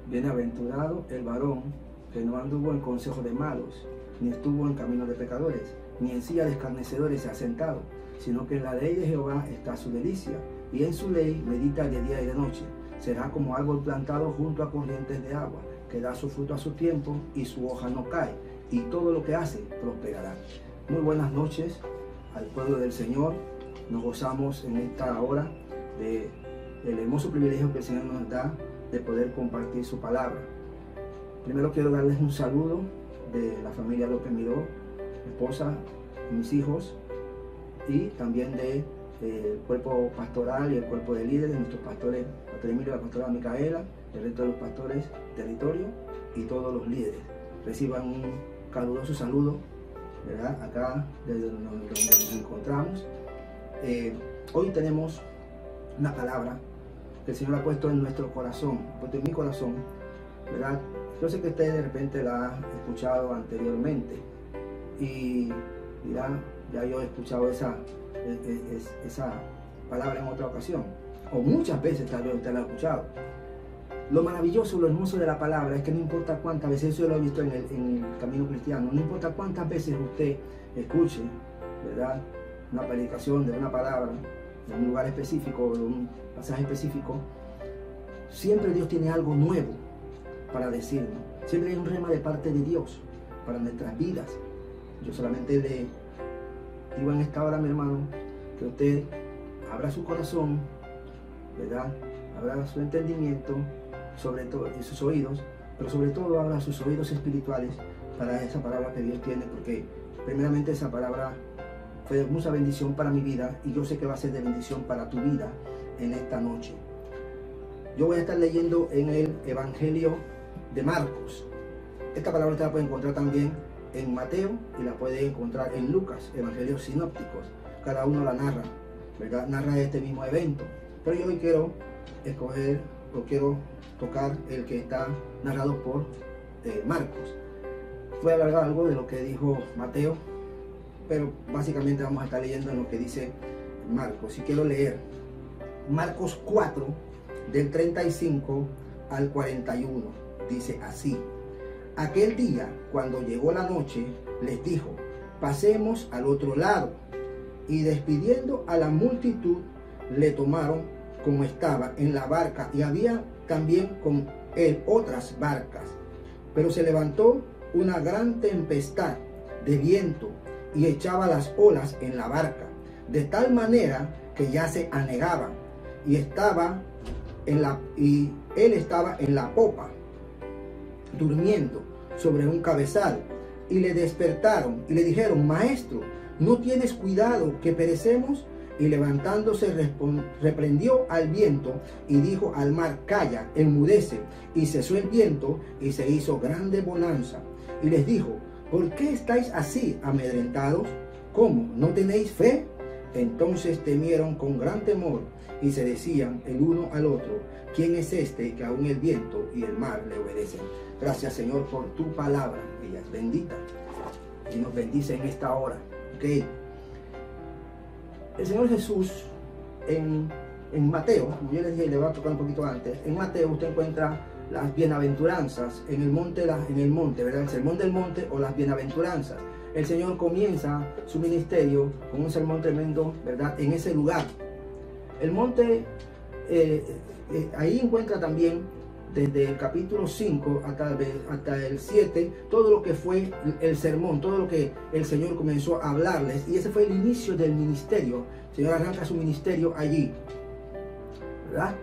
Bienaventurado el varón que no anduvo en consejo de malos, ni estuvo en camino de pecadores, ni en silla de escarnecedores se ha sentado, sino que en la ley de Jehová está su delicia, y en su ley medita de día y de noche. Será como árbol plantado junto a corrientes de agua, que da su fruto a su tiempo, y su hoja no cae, y todo lo que hace prosperará. Muy buenas noches al pueblo del Señor. Nos gozamos en esta hora del hermoso privilegio que el Señor nos da de poder compartir su palabra. Primero quiero darles un saludo de la familia López Miró, mi esposa, mis hijos, y también del cuerpo pastoral y el cuerpo de líderes, nuestros pastores, Pastor Emilio, la pastora Micaela, el resto de los pastores territorio y todos los líderes. Reciban un caluroso saludo, ¿verdad? Acá desde donde nos encontramos. Hoy tenemos una palabra que el Señor ha puesto en nuestro corazón, ha puesto en mi corazón, ¿verdad? Yo sé que usted de repente la ha escuchado anteriormente y ya yo he escuchado esa palabra en otra ocasión, o muchas veces tal vez usted la ha escuchado. Lo maravilloso, lo hermoso de la palabra es que no importa cuántas veces, eso lo he visto en el camino cristiano, no importa cuántas veces usted escuche, ¿verdad?, una predicación de una palabra, de un lugar específico, de un pasaje específico, siempre Dios tiene algo nuevo para decirnos. Siempre hay un rema de parte de Dios para nuestras vidas. Yo solamente le digo en esta hora, mi hermano, que usted abra su corazón, ¿verdad?, abra su entendimiento, sobre todo, y sus oídos, pero sobre todo abra sus oídos espirituales para esa palabra que Dios tiene, porque primeramente esa palabra fue de mucha bendición para mi vida y yo sé que va a ser de bendición para tu vida en esta noche. Yo voy a estar leyendo en el Evangelio de Marcos. Esta palabra usted la puede encontrar también en Mateo y la puede encontrar en Lucas, Evangelios sinópticos. Cada uno la narra, ¿verdad? Narra este mismo evento. Pero yo hoy quiero escoger o quiero tocar el que está narrado por Marcos. Voy a hablar algo de lo que dijo Mateo, pero básicamente vamos a estar leyendo en lo que dice Marcos. Y quiero leer Marcos 4, del 35 al 41. Dice así: aquel día, cuando llegó la noche, les dijo: pasemos al otro lado. Y despidiendo a la multitud, le tomaron como estaba en la barca, y había también con él otras barcas. Pero se levantó una gran tempestad de viento y echaba las olas en la barca, de tal manera que ya se anegaban, y él estaba en la popa, durmiendo sobre un cabezal. Y le despertaron y le dijeron: maestro, ¿no tienes cuidado que perecemos? Y levantándose reprendió al viento y dijo al mar: calla, enmudece. Y cesó el viento y se hizo grande bonanza. Y les dijo: ¿por qué estáis así amedrentados? ¿Cómo? ¿No tenéis fe? Entonces temieron con gran temor y se decían el uno al otro: ¿quién es este que aún el viento y el mar le obedecen? Gracias, Señor, por tu palabra. Ella es bendita y nos bendice en esta hora. ¿Okay? El Señor Jesús en Mateo, como yo les dije, le voy a tocar un poquito antes. En Mateo usted encuentra las bienaventuranzas en el monte, ¿verdad? El sermón del monte o las bienaventuranzas. El Señor comienza su ministerio con un sermón tremendo, ¿verdad?, en ese lugar. El monte, ahí encuentra también desde el capítulo 5 hasta el 7, todo lo que fue el sermón, todo lo que el Señor comenzó a hablarles, y ese fue el inicio del ministerio. El Señor arranca su ministerio allí, ¿verdad?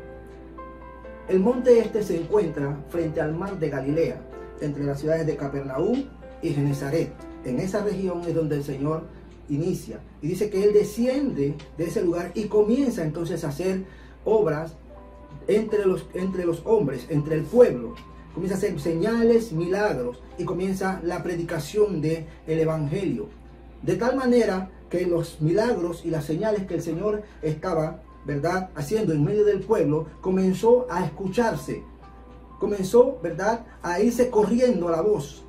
El monte este se encuentra frente al mar de Galilea, entre las ciudades de Capernaum y Genezaret. En esa región es donde el Señor inicia, y dice que Él desciende de ese lugar y comienza entonces a hacer obras entre los hombres, entre el pueblo. Comienza a hacer señales, milagros, y comienza la predicación del evangelio. De tal manera que los milagros y las señales que el Señor estaba, ¿verdad?, haciendo en medio del pueblo, comenzó a escucharse comenzó, ¿verdad?, a irse corriendo la voz.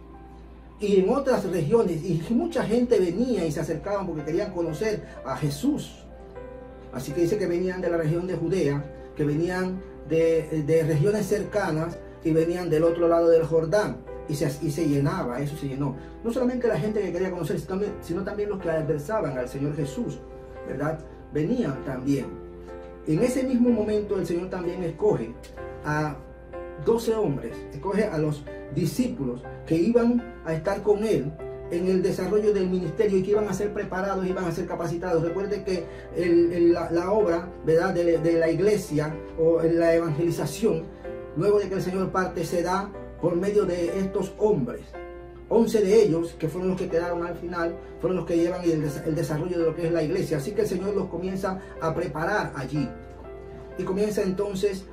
Y en otras regiones, y mucha gente venía y se acercaban porque querían conocer a Jesús. Así que dice que venían de la región de Judea, que venían de regiones cercanas y venían del otro lado del Jordán. Y se llenaba, eso se llenó. No solamente la gente que quería conocer, sino también los que adversaban al Señor Jesús, ¿verdad? Venían también. En ese mismo momento el Señor también escoge a 12 hombres, escoge a los discípulos que iban a estar con Él en el desarrollo del ministerio y que iban a ser preparados, iban a ser capacitados. Recuerde que la obra, ¿verdad?, de la iglesia o la evangelización, luego de que el Señor parte, se da por medio de estos hombres. 11 de ellos, que fueron los que quedaron al final, fueron los que llevan el desarrollo de lo que es la iglesia. Así que el Señor los comienza a preparar allí. Y comienza entonces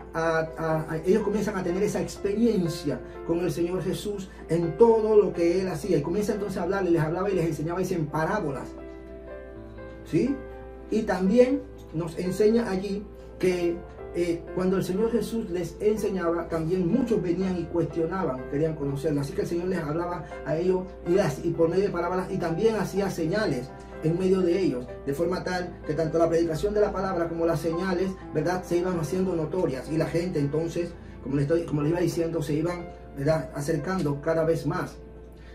ellos comienzan a tener esa experiencia con el Señor Jesús en todo lo que Él hacía. Y comienza entonces a hablarles, les hablaba y les enseñaba en parábolas. ¿Sí? Y también nos enseña allí que cuando el Señor Jesús les enseñaba, también muchos venían y cuestionaban, querían conocerlo. Así que el Señor les hablaba a ellos y por medio de parábolas, y también hacía señales en medio de ellos, de forma tal que tanto la predicación de la palabra como las señales, ¿verdad?, se iban haciendo notorias, y la gente entonces, como le iba diciendo, se iban, ¿verdad?, acercando cada vez más.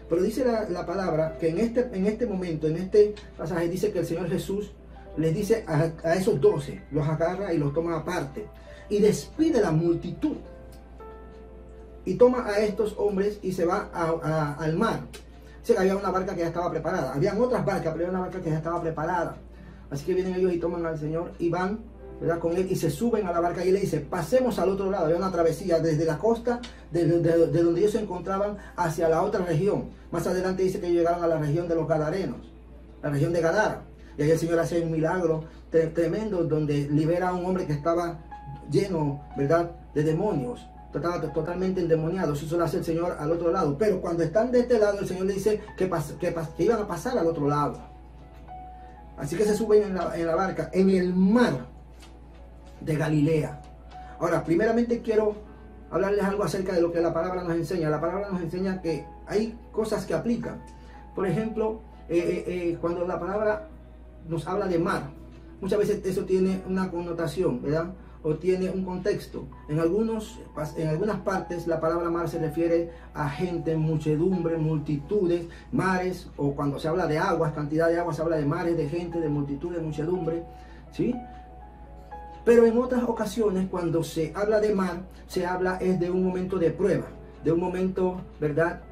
Pero dice la palabra que en este momento, en este pasaje, dice que el Señor Jesús les dice a esos 12, los agarra y los toma aparte y despide la multitud y toma a estos hombres y se va al mar. O sea, había una barca que ya estaba preparada, habían otras barcas, pero había una barca que ya estaba preparada. Así que vienen ellos y toman al Señor y van, ¿verdad?, con Él, y se suben a la barca y Él le dice, pasemos al otro lado. Había una travesía desde la costa, de donde ellos se encontraban, hacia la otra región. Más adelante dice que ellos llegaron a la región de los Gadarenos, la región de Gadara. Y ahí el Señor hace un milagro tremendo donde libera a un hombre que estaba lleno, ¿verdad?, de demonios. Estaba totalmente endemoniado. Eso lo hace el Señor al otro lado. Pero cuando están de este lado, el Señor le dice que iban a pasar al otro lado. Así que se suben en la barca, en el mar de Galilea. Ahora, primeramente quiero hablarles algo acerca de lo que la palabra nos enseña. La palabra nos enseña que hay cosas que aplican. Por ejemplo, cuando la palabra nos habla de mar, muchas veces eso tiene una connotación, ¿verdad?, o tiene un contexto. En algunas partes la palabra mar se refiere a gente, muchedumbre, multitudes, mares, o cuando se habla de aguas, cantidad de aguas, se habla de mares, de gente, de multitud, de muchedumbre, ¿sí? Pero en otras ocasiones, cuando se habla de mar, se habla es de un momento de prueba, de un momento, ¿verdad?,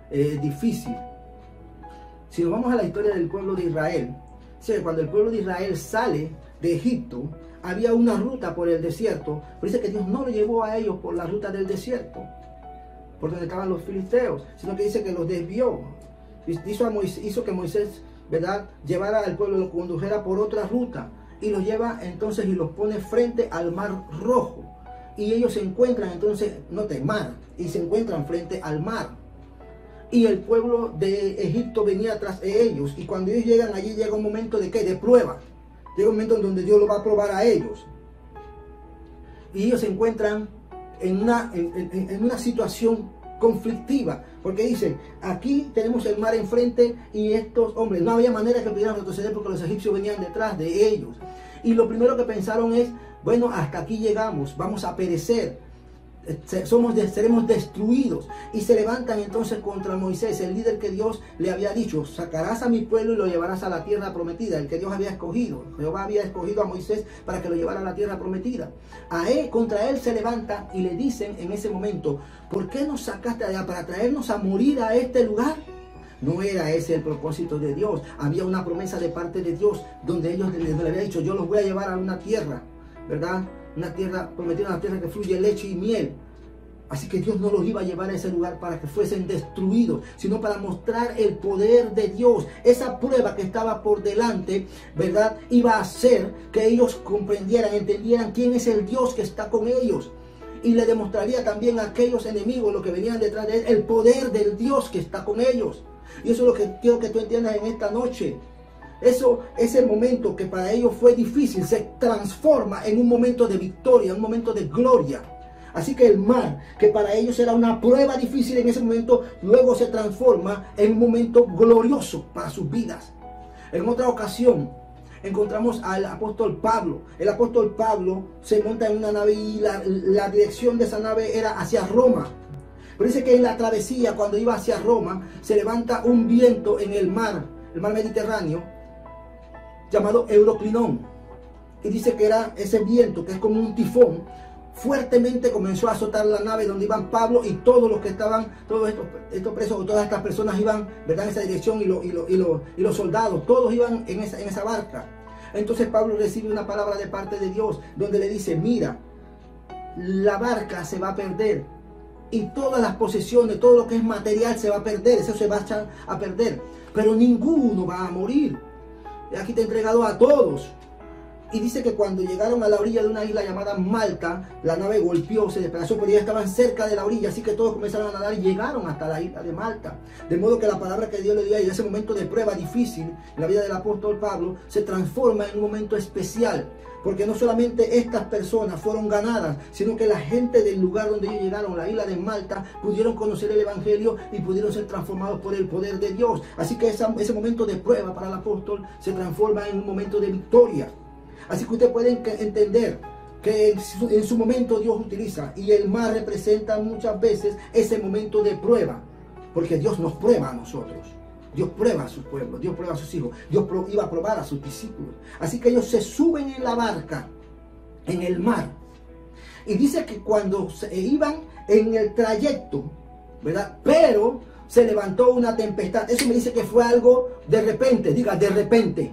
difícil. Si nos vamos a la historia del pueblo de Israel, ¿sí?, cuando el pueblo de Israel sale de Egipto, había una ruta por el desierto, pero dice que Dios no lo llevó a ellos por la ruta del desierto, por donde estaban los filisteos, sino que dice que los desvió. Hizo que Moisés, ¿verdad?, llevara al pueblo, lo condujera por otra ruta, y los lleva entonces y los pone frente al mar Rojo. Y ellos se encuentran entonces, mar, y se encuentran frente al mar. Y el pueblo de Egipto venía tras de ellos, y cuando ellos llegan allí, llega un momento de ¿qué? De prueba. Llega un momento en donde Dios lo va a probar a ellos. Y ellos se encuentran en una situación conflictiva. Porque dicen, aquí tenemos el mar enfrente y estos hombres, no había manera que pudieran retroceder porque los egipcios venían detrás de ellos. Y lo primero que pensaron es, bueno, hasta aquí llegamos, vamos a perecer. Seremos destruidos. Y se levantan entonces contra Moisés, el líder que Dios le había dicho, sacarás a mi pueblo y lo llevarás a la tierra prometida, el que Dios había escogido. Jehová había escogido a Moisés para que lo llevara a la tierra prometida. Contra él se levantan y le dicen en ese momento, ¿por qué nos sacaste allá para traernos a morir a este lugar? No era ese el propósito de Dios. Había una promesa de parte de Dios donde ellos le había dicho, yo los voy a llevar a una tierra, ¿verdad?, una tierra prometida, una tierra que fluye leche y miel. Así que Dios no los iba a llevar a ese lugar para que fuesen destruidos, sino para mostrar el poder de Dios. Esa prueba que estaba por delante, ¿verdad?, iba a hacer que ellos comprendieran, entendieran quién es el Dios que está con ellos. Y le demostraría también a aquellos enemigos, los que venían detrás de él, el poder del Dios que está con ellos. Y eso es lo que quiero que tú entiendas en esta noche. Ese momento que para ellos fue difícil, se transforma en un momento de victoria, un momento de gloria. Así que el mar, que para ellos era una prueba difícil en ese momento, luego se transforma en un momento glorioso para sus vidas. En otra ocasión encontramos al apóstol Pablo. El apóstol Pablo se monta en una nave y la dirección de esa nave era hacia Roma. Pero dice que en la travesía, cuando iba hacia Roma, se levanta un viento en el mar Mediterráneo, llamado Euroclinón. Y dice que era ese viento, que es como un tifón, fuertemente comenzó a azotar la nave donde iban Pablo y todos los que estaban, todos estos presos o todas estas personas iban, ¿verdad?, en esa dirección, y los soldados, todos iban en esa barca. Entonces Pablo recibe una palabra de parte de Dios donde le dice: mira, la barca se va a perder y todas las posesiones, todo lo que es material se va a perder, eso se va a echar a perder, pero ninguno va a morir. Aquí te he entregado a todos. Y dice que cuando llegaron a la orilla de una isla llamada Malta, la nave golpeó, se despedazó, pero ya estaban cerca de la orilla, así que todos comenzaron a nadar y llegaron hasta la isla de Malta. De modo que la palabra que Dios le dio ahí, en ese momento de prueba difícil en la vida del apóstol Pablo, se transforma en un momento especial. Porque no solamente estas personas fueron ganadas, sino que la gente del lugar donde ellos llegaron, la isla de Malta, pudieron conocer el evangelio y pudieron ser transformados por el poder de Dios. Así que ese momento de prueba para el apóstol se transforma en un momento de victoria. Así que usted puede entender que en su momento Dios utiliza, y el mar representa muchas veces ese momento de prueba, porque Dios nos prueba a nosotros. Dios prueba a su pueblo, Dios prueba a sus hijos, Dios iba a probar a sus discípulos. Así que ellos se suben en la barca, en el mar. Y dice que cuando iban en el trayecto, ¿verdad?, pero se levantó una tempestad. Eso me dice que fue algo de repente, diga, de repente.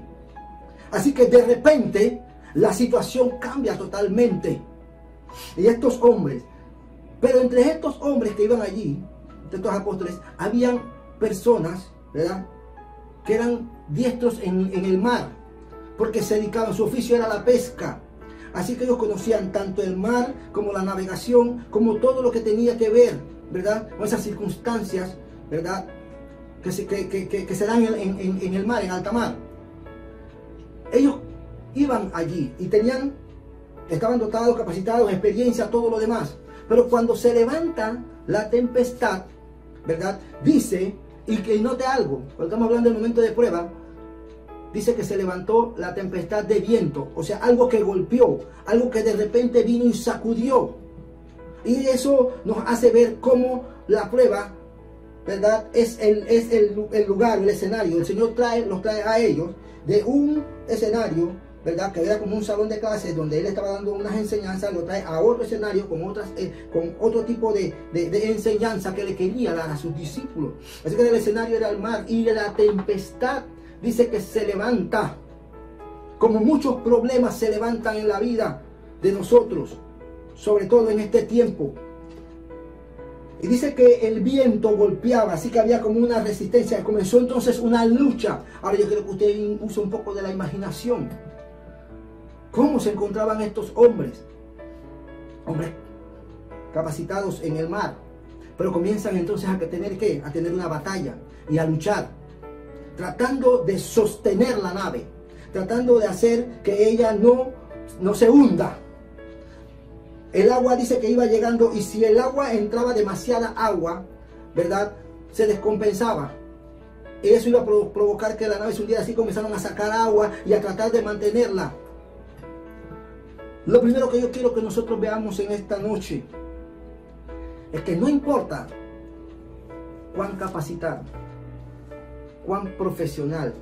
Así que de repente la situación cambia totalmente. Y estos hombres, pero entre estos hombres que iban allí, entre estos apóstoles, habían personas, ¿verdad?, que eran diestros en el mar, porque se dedicaban, su oficio era la pesca. Así que ellos conocían tanto el mar como la navegación, como todo lo que tenía que ver, ¿verdad?, con esas circunstancias, ¿verdad?, que se dan en el mar, en alta mar. Ellos iban allí y estaban dotados, capacitados, experiencia, todo lo demás. Pero cuando se levanta la tempestad, ¿verdad?, dice, y que note algo, cuando estamos hablando del momento de prueba, dice que se levantó la tempestad de viento, o sea, algo que golpeó, algo que de repente vino y sacudió. Y eso nos hace ver cómo la prueba, ¿verdad?, es el lugar, el escenario. El Señor los trae a ellos de un escenario, ¿verdad?, que era como un salón de clases donde Él estaba dando unas enseñanzas, lo trae a otro escenario con otro tipo de enseñanza que le quería dar a sus discípulos. Así que el escenario era el mar, y la tempestad dice que se levanta, como muchos problemas se levantan en la vida de nosotros, sobre todo en este tiempo. Y dice que el viento golpeaba, así que había como una resistencia. Comenzó entonces una lucha. Ahora yo quiero que usted use un poco de la imaginación. ¿Cómo se encontraban estos hombres? Hombres capacitados en el mar. Pero comienzan entonces a tener una batalla y a luchar, tratando de sostener la nave, tratando de hacer que ella no se hunda. El agua dice que iba llegando, y si el agua entraba demasiada agua, ¿verdad?, se descompensaba. Y eso iba a provocar que la nave se hundiera. Así comenzaron a sacar agua y a tratar de mantenerla. Lo primero que yo quiero que nosotros veamos en esta noche es que no importa cuán capacitado, cuán profesional,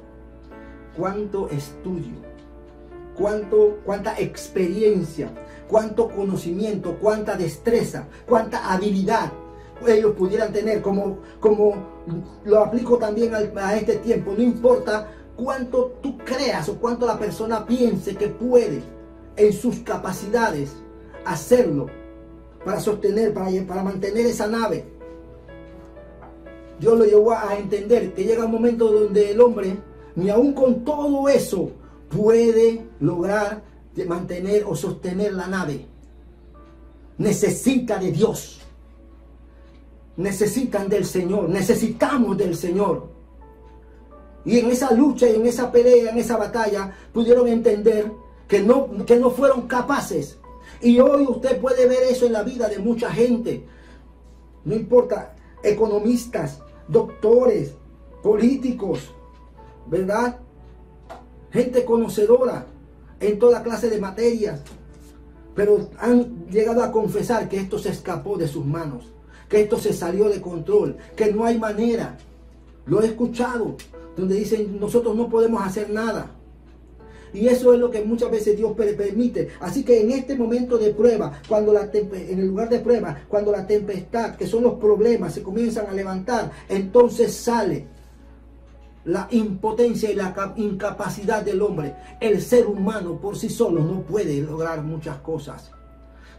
cuánto estudio, cuánta experiencia, cuánto conocimiento, cuánta destreza, cuánta habilidad ellos pudieran tener, como lo aplico también a este tiempo. No importa cuánto tú creas o cuánto la persona piense que puede en sus capacidades hacerlo para sostener, para mantener esa nave. Dios lo llevó a entender que llega un momento donde el hombre, ni aún con todo eso, puede lograr mantener o sostener la nave. Necesita de Dios. Necesitan del Señor. Necesitamos del Señor. Y en esa lucha, y en esa pelea, en esa batalla, pudieron entender que no fueron capaces Y hoy usted puede ver eso en la vida de mucha gente. No importa, economistas, doctores, políticos, ¿verdad? Gente conocedora en toda clase de materias. Pero han llegado a confesar que esto se escapó de sus manos, que esto se salió de control, que no hay manera. Lo he escuchado, donde dicen, nosotros no podemos hacer nada. Y eso es lo que muchas veces Dios permite. Así que en este momento de prueba, en el lugar de prueba, cuando la tempestad, que son los problemas, se comienzan a levantar, entonces sale la impotencia y la incapacidad del hombre. El ser humano por sí solo no puede lograr muchas cosas.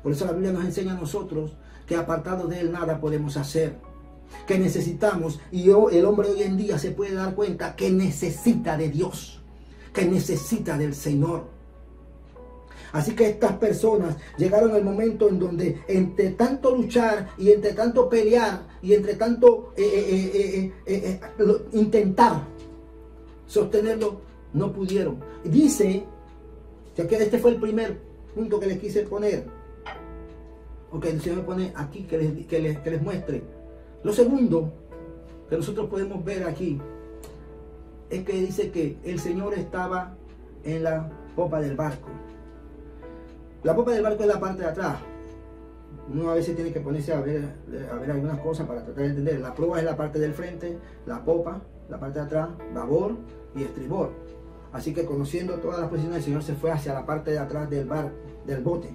Por eso la Biblia nos enseña a nosotros que apartados de Él nada podemos hacer. Que necesitamos, y el hombre hoy en día se puede dar cuenta que necesita de Dios, que necesita del Señor. Así que estas personas llegaron al momento en donde entre tanto luchar y entre tanto pelear y entre tanto intentar sostenerlo, no pudieron. Dice, ya que este fue el primer punto que les quise poner, o que el Señor pone aquí, que les muestre. Lo segundo que nosotros podemos ver aquí es que dice que el Señor estaba en la popa del barco. La popa del barco es la parte de atrás. Uno a veces tiene que ponerse a ver algunas cosas para tratar de entender. La proa es la parte del frente, la popa, la parte de atrás, babor y estribor. Así que conociendo todas las posiciones, el Señor se fue hacia la parte de atrás del bote,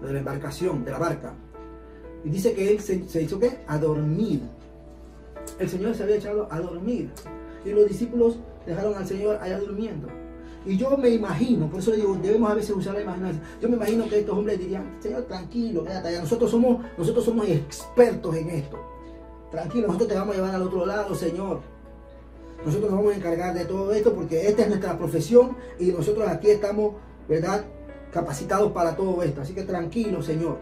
de la embarcación, de la barca. Y dice que Él se hizo ¿qué? A dormir. El Señor se había echado a dormir. Y los discípulos dejaron al Señor allá durmiendo. Y yo me imagino, por eso digo, debemos a veces usar la imaginación. Yo me imagino que estos hombres dirían, Señor, tranquilo, quédate allá. Nosotros somos expertos en esto. Tranquilo, nosotros te vamos a llevar al otro lado, Señor. Nosotros nos vamos a encargar de todo esto porque esta es nuestra profesión y nosotros aquí estamos, ¿verdad?, capacitados para todo esto. Así que tranquilo, Señor.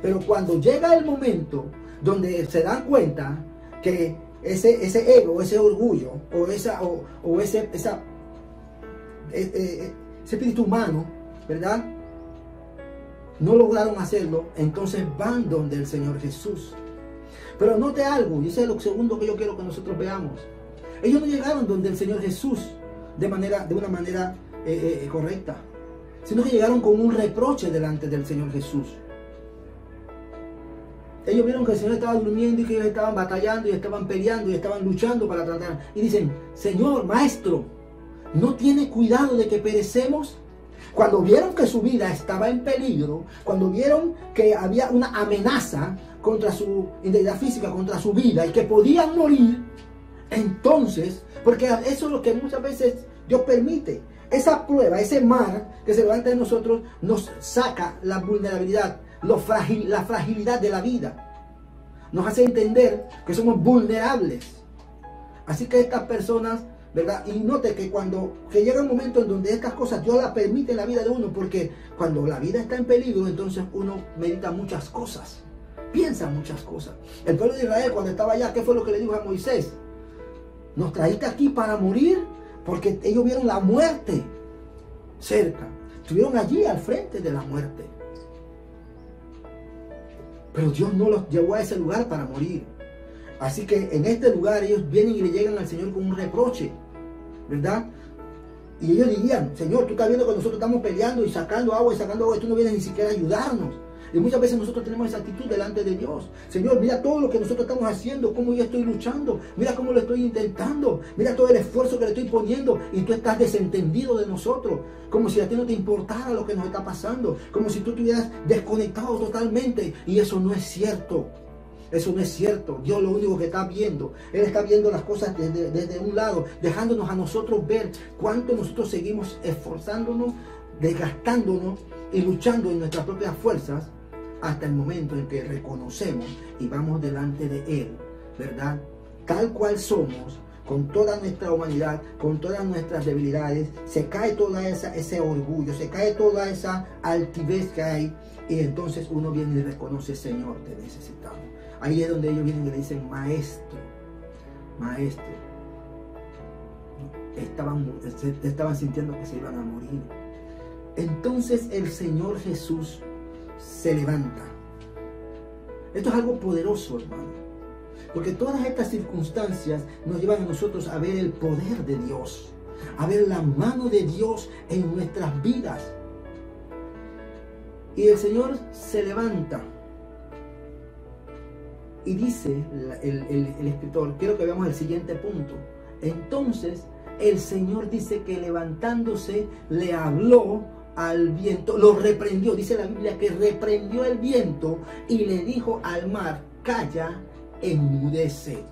Pero cuando llega el momento donde se dan cuenta que ese ego, ese orgullo o ese espíritu humano, ¿verdad?, no lograron hacerlo, entonces van donde el Señor Jesús. Pero note algo, y ese es lo segundo que yo quiero que nosotros veamos. Ellos no llegaron donde el Señor Jesús de una manera correcta, sino que llegaron con un reproche delante del Señor Jesús. Ellos vieron que el Señor estaba durmiendo y que ellos estaban batallando y estaban peleando y estaban luchando para tratar. Y dicen, Señor, Maestro, ¿no tiene cuidado de que perecemos? Cuando vieron que su vida estaba en peligro, cuando vieron que había una amenaza contra su integridad física, contra su vida y que podían morir, entonces, porque eso es lo que muchas veces Dios permite. Esa prueba, ese mar que se levanta en nosotros nos saca la vulnerabilidad, la fragilidad de la vida. Nos hace entender que somos vulnerables. Así que estas personas, ¿verdad? Y note que que llega un momento en donde estas cosas Dios las permite en la vida de uno, porque cuando la vida está en peligro, entonces uno medita muchas cosas, piensa muchas cosas. El pueblo de Israel, cuando estaba allá, ¿qué fue lo que le dijo a Moisés? Nos trajiste aquí para morir, porque ellos vieron la muerte cerca. Estuvieron allí al frente de la muerte. Pero Dios no los llevó a ese lugar para morir. Así que en este lugar ellos vienen y le llegan al Señor con un reproche, ¿verdad? Y ellos dirían, Señor, tú estás viendo que nosotros estamos peleando y sacando agua, y tú no vienes ni siquiera a ayudarnos. Y muchas veces nosotros tenemos esa actitud delante de Dios. Señor, mira todo lo que nosotros estamos haciendo, cómo yo estoy luchando, mira cómo lo estoy intentando, mira todo el esfuerzo que le estoy poniendo y tú estás desentendido de nosotros, como si a ti no te importara lo que nos está pasando, como si tú estuvieras desconectado totalmente. Y eso no es cierto. Eso no es cierto. Dios lo único que está viendo, Él está viendo las cosas desde un lado, dejándonos a nosotros ver cuánto nosotros seguimos esforzándonos, desgastándonos y luchando en nuestras propias fuerzas, hasta el momento en que reconocemos y vamos delante de Él, ¿verdad? Tal cual somos, con toda nuestra humanidad, con todas nuestras debilidades, se cae toda ese orgullo, se cae toda esa altivez que hay, y entonces uno viene y reconoce, Señor, te necesitamos. Ahí es donde ellos vienen y le dicen, Maestro, Maestro. Estaban sintiendo que se iban a morir. Entonces el Señor Jesús se levanta. Esto es algo poderoso, hermano, porque todas estas circunstancias nos llevan a nosotros a ver el poder de Dios, a ver la mano de Dios en nuestras vidas. Y el Señor se levanta y dice el escritor, quiero que veamos el siguiente punto. Entonces el Señor dice que levantándose le habló al viento, lo reprendió. Dice la Biblia que reprendió el viento y le dijo al mar, calla, enmudece.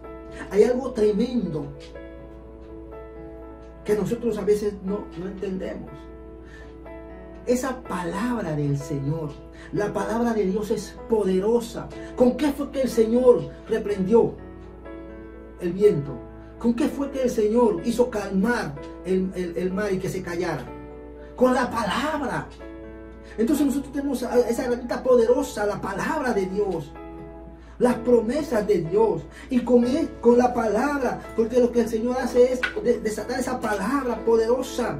Hay algo tremendo que nosotros a veces no entendemos. Esa palabra del Señor, la palabra de Dios es poderosa. ¿Con qué fue que el Señor reprendió el viento? ¿Con qué fue que el Señor hizo calmar el mar y que se callara? Con la palabra. Entonces nosotros tenemos esa herramienta poderosa, la palabra de Dios, las promesas de Dios, y con la palabra, porque lo que el Señor hace es desatar esa palabra poderosa.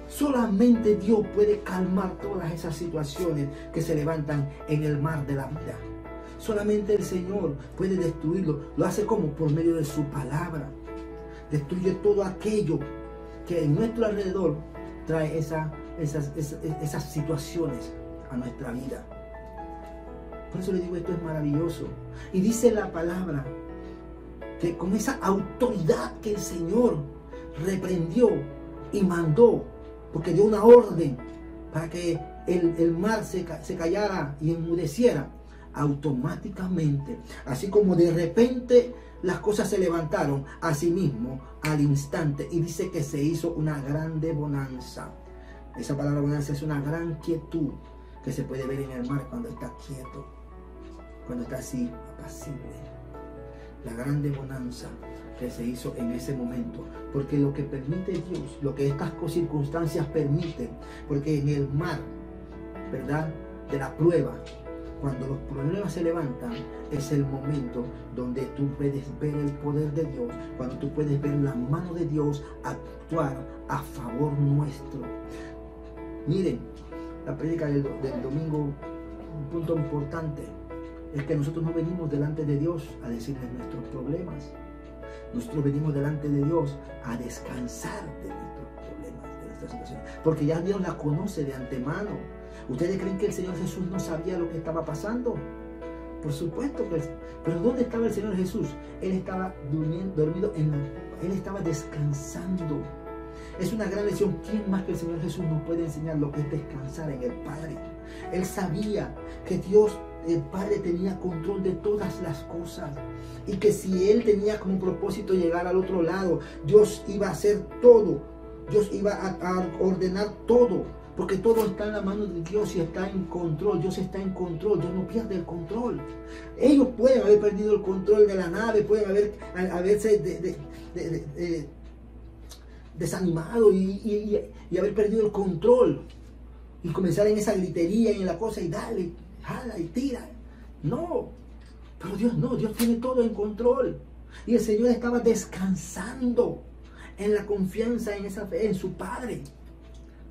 Solamente Dios puede calmar todas esas situaciones que se levantan en el mar de la vida. Solamente el Señor puede destruirlo. Lo hace como por medio de su palabra. Destruye todo aquello que en nuestro alrededor trae esas situaciones a nuestra vida. Por eso le digo, esto es maravilloso. Y dice la palabra que con esa autoridad que el Señor reprendió y mandó, porque dio una orden para que el mar se callara y enmudeciera, automáticamente, así como de repente las cosas se levantaron, así mismo al instante, y dice que se hizo una grande bonanza. Esa palabra bonanza es una gran quietud que se puede ver en el mar cuando está quieto, cuando está así apacible. La grande bonanza que se hizo en ese momento, porque lo que permite Dios, lo que estas circunstancias permiten, porque en el mar, ¿verdad?, de la prueba, cuando los problemas se levantan, es el momento donde tú puedes ver el poder de Dios, cuando tú puedes ver la mano de Dios actuar a favor nuestro. Miren, la prédica del domingo, un punto importante, es que nosotros no venimos delante de Dios a decirle nuestros problemas. Nosotros venimos delante de Dios a descansar de nuestros problemas, de nuestras situaciones, porque ya Dios la conoce de antemano. ¿Ustedes creen que el Señor Jesús no sabía lo que estaba pasando? Por supuesto que sí. Pero ¿dónde estaba el Señor Jesús? Él estaba dormido, Él estaba descansando. Es una gran lección. ¿Quién más que el Señor Jesús nos puede enseñar lo que es descansar en el Padre? Él sabía que Dios, el Padre, tenía control de todas las cosas, y que si Él tenía como propósito llegar al otro lado, Dios iba a hacer todo. Dios iba a ordenar todo, porque todo está en la mano de Dios y está en control. Dios está en control. Dios no pierde el control. Ellos pueden haber perdido el control de la nave, pueden haberse desanimado y haber perdido el control y comenzar en esa gritería y en la cosa y dale, jala y tira. No, pero Dios no, Dios tiene todo en control. Y el Señor estaba descansando en la confianza, en esa fe, en su Padre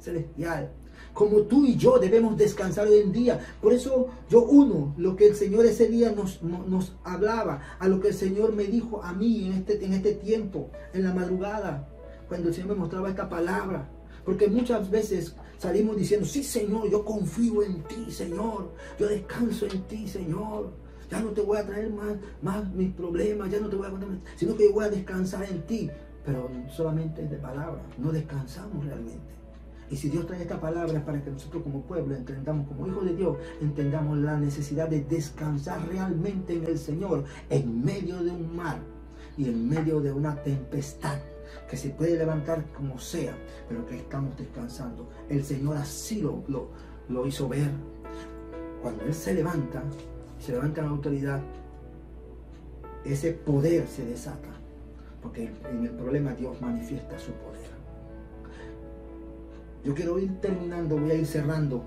celestial, como tú y yo debemos descansar hoy en día. Por eso yo uno lo que el Señor ese día nos hablaba, a lo que el Señor me dijo a mí en este tiempo, en la madrugada, cuando el Señor me mostraba esta palabra. Porque muchas veces salimos diciendo, sí Señor, yo confío en ti, Señor, yo descanso en ti, Señor, ya no te voy a traer más mis problemas, ya no te voy a contar, sino que yo voy a descansar en ti. Pero solamente es de palabra, no descansamos realmente. Y si Dios trae esta palabra es para que nosotros como pueblo entendamos, como hijos de Dios, entendamos la necesidad de descansar realmente en el Señor, en medio de un mar y en medio de una tempestad que se puede levantar como sea, pero que estamos descansando. El Señor así lo hizo ver. Cuando Él se levanta en la autoridad, ese poder se desata, porque en el problema Dios manifiesta su poder. Yo quiero ir terminando, voy a ir cerrando,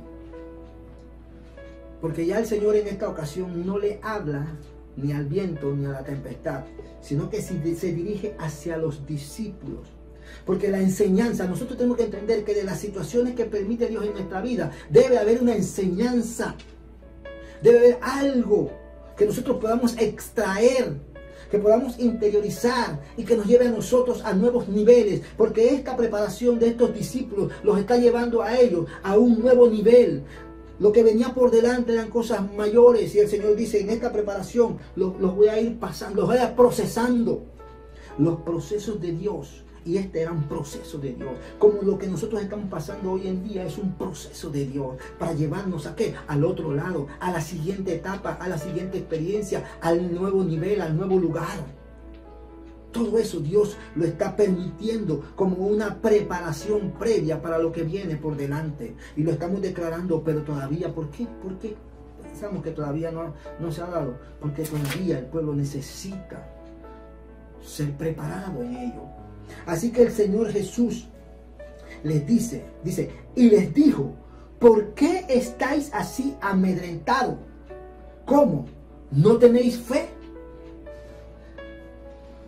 porque ya el Señor en esta ocasión no le habla ni al viento ni a la tempestad, sino que se dirige hacia los discípulos. Porque la enseñanza, nosotros tenemos que entender que de las situaciones que permite Dios en nuestra vida, debe haber una enseñanza. Debe haber algo que nosotros podamos extraer, que podamos interiorizar y que nos lleve a nosotros a nuevos niveles. Porque esta preparación de estos discípulos los está llevando a ellos a un nuevo nivel. Lo que venía por delante eran cosas mayores y el Señor dice, en esta preparación los voy a ir pasando, los voy a ir procesando. Los procesos de Dios. Y este era un proceso de Dios. Como lo que nosotros estamos pasando hoy en día es un proceso de Dios. Para llevarnos ¿a qué? Al otro lado, a la siguiente etapa, a la siguiente experiencia, al nuevo nivel, al nuevo lugar. Todo eso Dios lo está permitiendo como una preparación previa para lo que viene por delante. Y lo estamos declarando, pero todavía, ¿por qué? ¿Por qué pensamos que todavía no se ha dado? Porque todavía el pueblo necesita ser preparado en ello. Así que el Señor Jesús les dice, y les dijo, ¿por qué estáis así amedrentados? ¿Cómo? ¿No tenéis fe?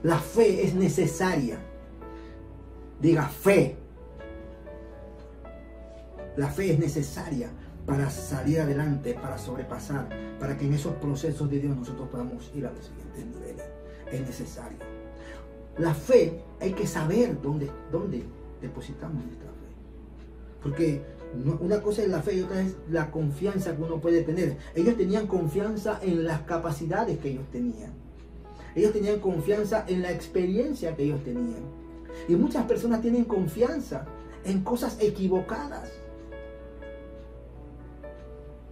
La fe es necesaria. Diga fe. La fe es necesaria para salir adelante, para sobrepasar, para que en esos procesos de Dios nosotros podamos ir a los siguientes niveles. Es necesario. La fe, hay que saber dónde depositamos nuestra fe. Porque una cosa es la fe y otra es la confianza que uno puede tener. Ellos tenían confianza en las capacidades que ellos tenían. Ellos tenían confianza en la experiencia que ellos tenían. Y muchas personas tienen confianza en cosas equivocadas.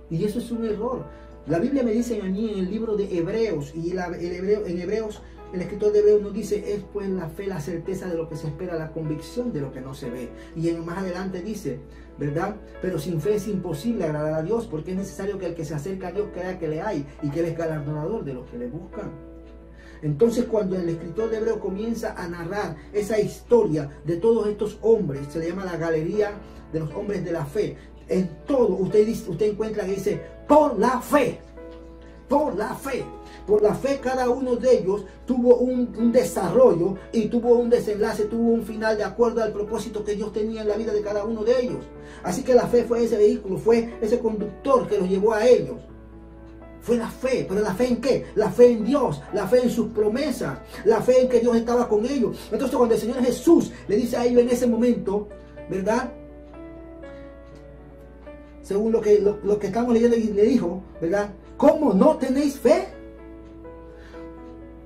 Y eso es un error. La Biblia me dice a mí en el libro de Hebreos, y en Hebreos, el escritor de Hebreos nos dice, es pues la fe, la certeza de lo que se espera, la convicción de lo que no se ve. Y más adelante dice, ¿verdad? Pero sin fe es imposible agradar a Dios, porque es necesario que el que se acerca a Dios crea que le hay y que Él es galardonador de los que le buscan. Entonces, cuando el escritor de Hebreos comienza a narrar esa historia de todos estos hombres, se le llama la galería de los hombres de la fe. En todo, usted encuentra que dice, por la fe. Por la fe. Por la fe cada uno de ellos tuvo un desarrollo y tuvo un desenlace, tuvo un final de acuerdo al propósito que Dios tenía en la vida de cada uno de ellos. Así que la fe fue ese vehículo, fue ese conductor que los llevó a ellos. Fue la fe, pero ¿la fe en qué? La fe en Dios, la fe en sus promesas, la fe en que Dios estaba con ellos. Entonces cuando el Señor Jesús le dice a ellos en ese momento, ¿verdad? Según lo que estamos leyendo, le dijo, ¿verdad? ¿Cómo no tenéis fe?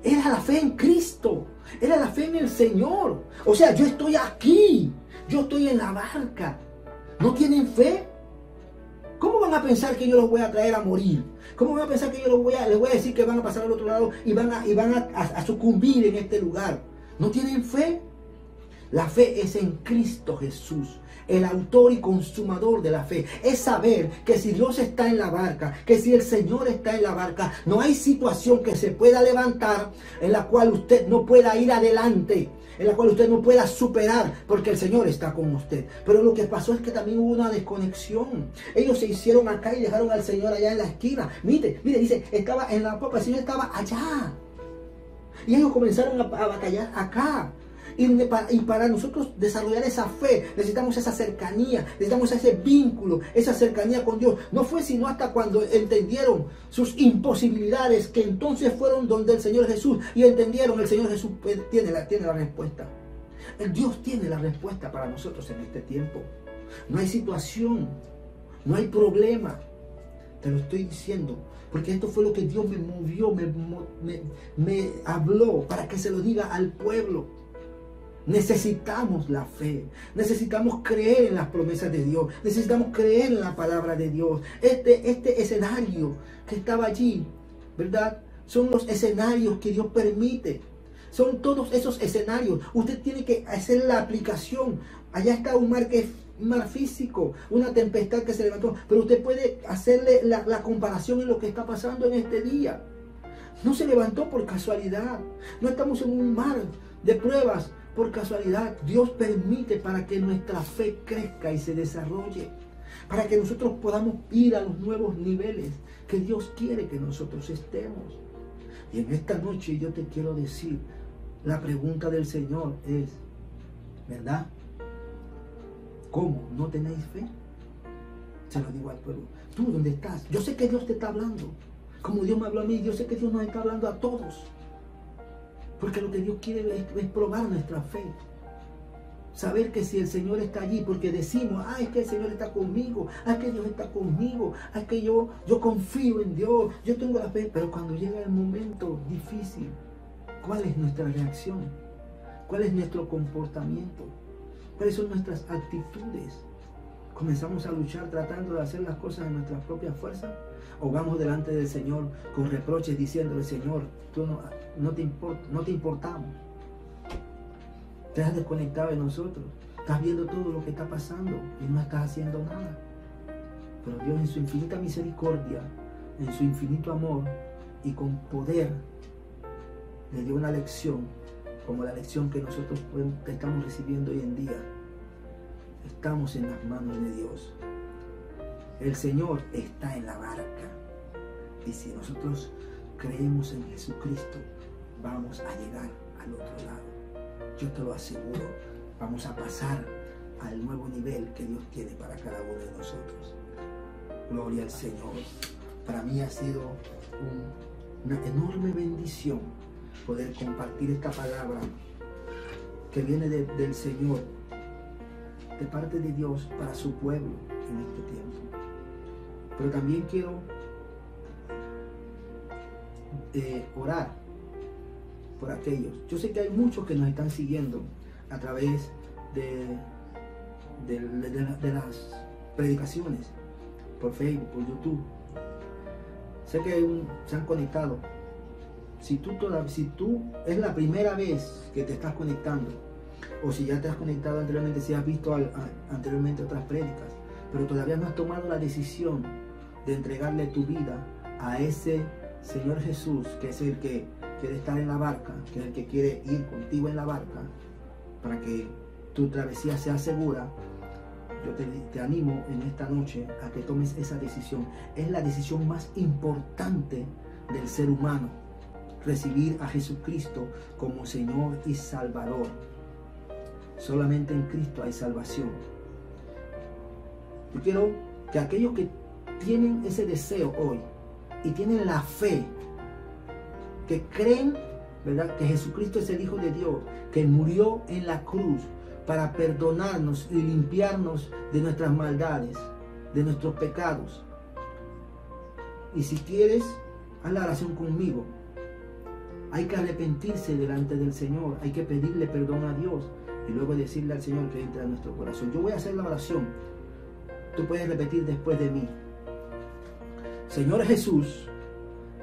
Era la fe en Cristo, era la fe en el Señor. O sea, yo estoy aquí, yo estoy en la barca. ¿No tienen fe? ¿Cómo van a pensar que yo los voy a traer a morir? ¿Cómo van a pensar que yo les voy a decir que van a pasar al otro lado y van a sucumbir en este lugar? ¿No tienen fe? La fe es en Cristo Jesús, el autor y consumador de la fe. Es saber que si Dios está en la barca, que si el Señor está en la barca, no hay situación que se pueda levantar en la cual usted no pueda ir adelante, en la cual usted no pueda superar, porque el Señor está con usted. Pero lo que pasó es que también hubo una desconexión. Ellos se hicieron acá y dejaron al Señor allá en la esquina. Mire, dice, estaba en la popa, el Señor estaba allá. Y ellos comenzaron a batallar acá. Y para nosotros desarrollar esa fe, necesitamos esa cercanía, necesitamos ese vínculo, esa cercanía con Dios. No fue sino hasta cuando entendieron sus imposibilidades, que entonces fueron donde el Señor Jesús y entendieron, el Señor Jesús tiene la respuesta. El Dios tiene la respuesta para nosotros en este tiempo. No hay situación, no hay problema. Te lo estoy diciendo, porque esto fue lo que Dios me movió, me habló para que se lo diga al pueblo. Necesitamos la fe, necesitamos creer en las promesas de Dios, necesitamos creer en la palabra de Dios. Este escenario que estaba allí, ¿verdad? Son los escenarios que Dios permite. Son todos esos escenarios. Usted tiene que hacer la aplicación. Allá está un mar que es mar físico, una tempestad que se levantó, pero usted puede hacerle la comparación en lo que está pasando en este día. No se levantó por casualidad. No estamos en un mar de pruebas por casualidad. Dios permite para que nuestra fe crezca y se desarrolle, para que nosotros podamos ir a los nuevos niveles que Dios quiere que nosotros estemos. Y en esta noche yo te quiero decir, la pregunta del Señor es, ¿verdad? ¿Cómo? ¿No tenéis fe? Se lo digo al pueblo. Tú, ¿dónde estás? Yo sé que Dios te está hablando. Como Dios me habló a mí, yo sé que Dios nos está hablando a todos. Porque lo que Dios quiere es probar nuestra fe. Saber que si el Señor está allí, porque decimos, es que el Señor está conmigo, es que Dios está conmigo, es que yo confío en Dios, yo tengo la fe. Pero cuando llega el momento difícil, ¿cuál es nuestra reacción? ¿Cuál es nuestro comportamiento? ¿Cuáles son nuestras actitudes? ¿Comenzamos a luchar tratando de hacer las cosas en nuestras propias fuerzas? ¿O vamos delante del Señor con reproches diciéndole, Señor, tú no te importamos? Te has desconectado de nosotros. Estás viendo todo lo que está pasando y no estás haciendo nada. Pero Dios en su infinita misericordia, en su infinito amor y con poder, le dio una lección, como la lección que nosotros estamos recibiendo hoy en día. Estamos en las manos de Dios. El Señor está en la barca. Y si nosotros creemos en Jesucristo, vamos a llegar al otro lado. Yo te lo aseguro, vamos a pasar al nuevo nivel que Dios tiene para cada uno de nosotros. Gloria al Señor. Para mí ha sido una enorme bendición poder compartir esta palabra que viene del Señor, de parte de Dios para su pueblo en este tiempo. Pero también quiero orar por aquellos. Yo sé que hay muchos que nos están siguiendo a través de las predicaciones, por Facebook, por YouTube. Sé que se han conectado. Si tú es la primera vez que te estás conectando, o si ya te has conectado anteriormente, si has visto anteriormente otras prédicas, pero todavía no has tomado la decisión de entregarle tu vida a ese Señor Jesús, que es el que quiere estar en la barca, que es el que quiere ir contigo en la barca, para que tu travesía sea segura, yo te animo en esta noche a que tomes esa decisión. Es la decisión más importante del ser humano, recibir a Jesucristo como Señor y Salvador. Solamente en Cristo hay salvación. Yo quiero que aquellos que tienen ese deseo hoy y tienen la fe, que creen, ¿verdad?, que Jesucristo es el Hijo de Dios, que murió en la cruz para perdonarnos y limpiarnos de nuestras maldades, de nuestros pecados. Y si quieres, haz la oración conmigo. Hay que arrepentirse delante del Señor, hay que pedirle perdón a Dios y luego decirle al Señor que entre a nuestro corazón. Yo voy a hacer la oración. Tú puedes repetir después de mí. Señor Jesús,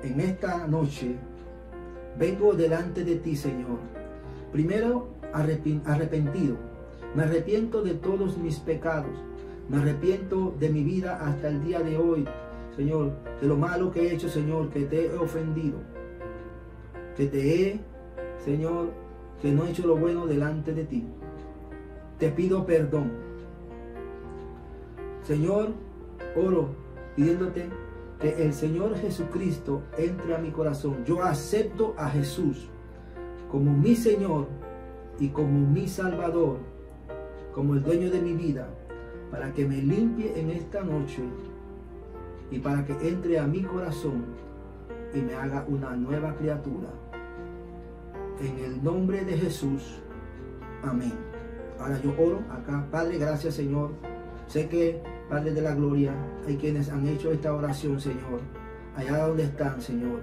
en esta noche vengo delante de ti, Señor. Primero, arrepentido. Me arrepiento de todos mis pecados. Me arrepiento de mi vida hasta el día de hoy, Señor, de lo malo que he hecho, Señor, que te he ofendido. Señor, que no he hecho lo bueno delante de ti. Te pido perdón. Señor, oro pidiéndote que el Señor Jesucristo entre a mi corazón. Yo acepto a Jesús como mi Señor y como mi Salvador, como el dueño de mi vida, para que me limpie en esta noche y para que entre a mi corazón y me haga una nueva criatura. En el nombre de Jesús. Amén. Ahora yo oro acá. Padre, gracias, Señor. Sé que, Padre de la gloria, hay quienes han hecho esta oración, Señor. Allá donde están, Señor.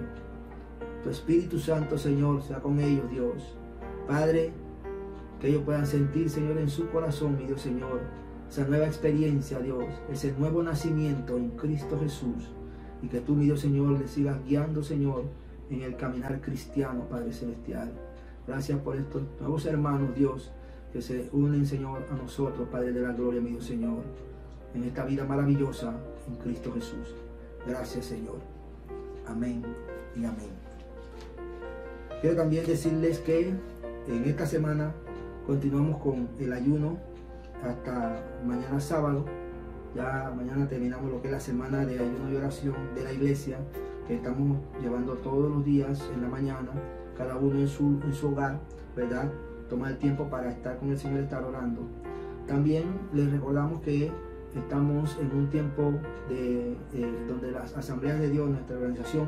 Tu Espíritu Santo, Señor, sea con ellos, Dios. Padre, que ellos puedan sentir, Señor, en su corazón, mi Dios, Señor, esa nueva experiencia, Dios, ese nuevo nacimiento en Cristo Jesús. Y que tú, mi Dios, Señor, les sigas guiando, Señor, en el caminar cristiano, Padre Celestial. Gracias por estos nuevos hermanos, Dios, que se unen, Señor, a nosotros, Padre de la gloria, mi Dios, Señor, en esta vida maravillosa en Cristo Jesús. Gracias, Señor. Amén y amén. Quiero también decirles que en esta semana continuamos con el ayuno hasta mañana sábado. Ya mañana terminamos lo que es la semana de ayuno y oración de la iglesia, que estamos llevando todos los días en la mañana, cada uno en su hogar, ¿verdad? tomar el tiempo para estar con el Señor, estar orando. También les recordamos que estamos en un tiempo donde las asambleas de Dios, nuestra organización,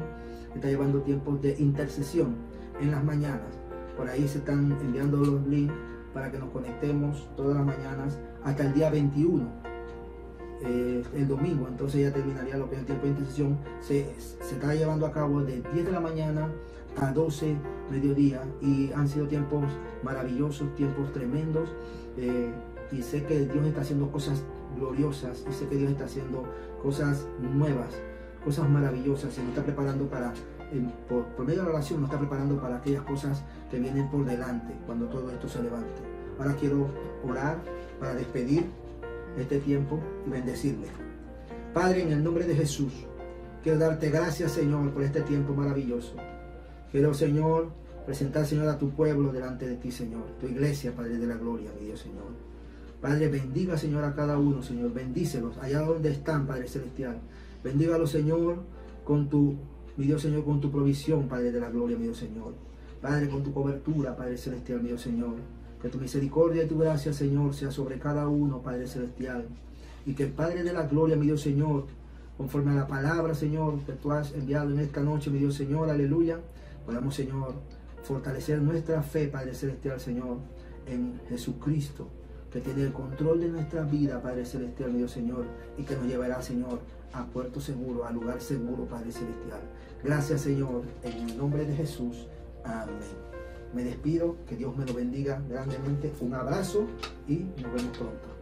está llevando tiempos de intercesión en las mañanas. Por ahí se están enviando los links para que nos conectemos todas las mañanas hasta el día 21, el domingo. Entonces ya terminaría lo que es el tiempo de intercesión. Se está llevando a cabo de 10 de la mañana a 12 mediodía, y han sido tiempos maravillosos, tiempos tremendos, y sé que Dios está haciendo cosas gloriosas, y sé que Dios está haciendo cosas nuevas, cosas maravillosas, y nos está preparando para, por medio de la oración, nos está preparando para aquellas cosas que vienen por delante cuando todo esto se levante. Ahora quiero orar para despedir este tiempo y bendecirle. Padre, en el nombre de Jesús, quiero darte gracias, Señor, por este tiempo maravilloso. Quiero, Señor, presentar, Señor, a tu pueblo delante de ti, Señor, tu iglesia, Padre de la gloria, mi Dios, Señor. Padre, bendiga, Señor, a cada uno, Señor, bendícelos allá donde están, Padre celestial. Bendígalos, Señor, mi Dios, Señor, con tu provisión, Padre de la gloria, mi Dios, Señor. Padre, con tu cobertura, Padre celestial, mi Dios, Señor. Que tu misericordia y tu gracia, Señor, sea sobre cada uno, Padre celestial. Y que el Padre de la gloria, mi Dios, Señor, conforme a la palabra, Señor, que tú has enviado en esta noche, mi Dios, Señor, aleluya, podamos, Señor, fortalecer nuestra fe, Padre celestial, Señor, en Jesucristo, que tiene el control de nuestra vida, Padre celestial, mi Dios, Señor, y que nos llevará, Señor, a puerto seguro, a lugar seguro, Padre celestial. Gracias, Señor, en el nombre de Jesús. Amén. Me despido, que Dios me lo bendiga grandemente. Un abrazo y nos vemos pronto.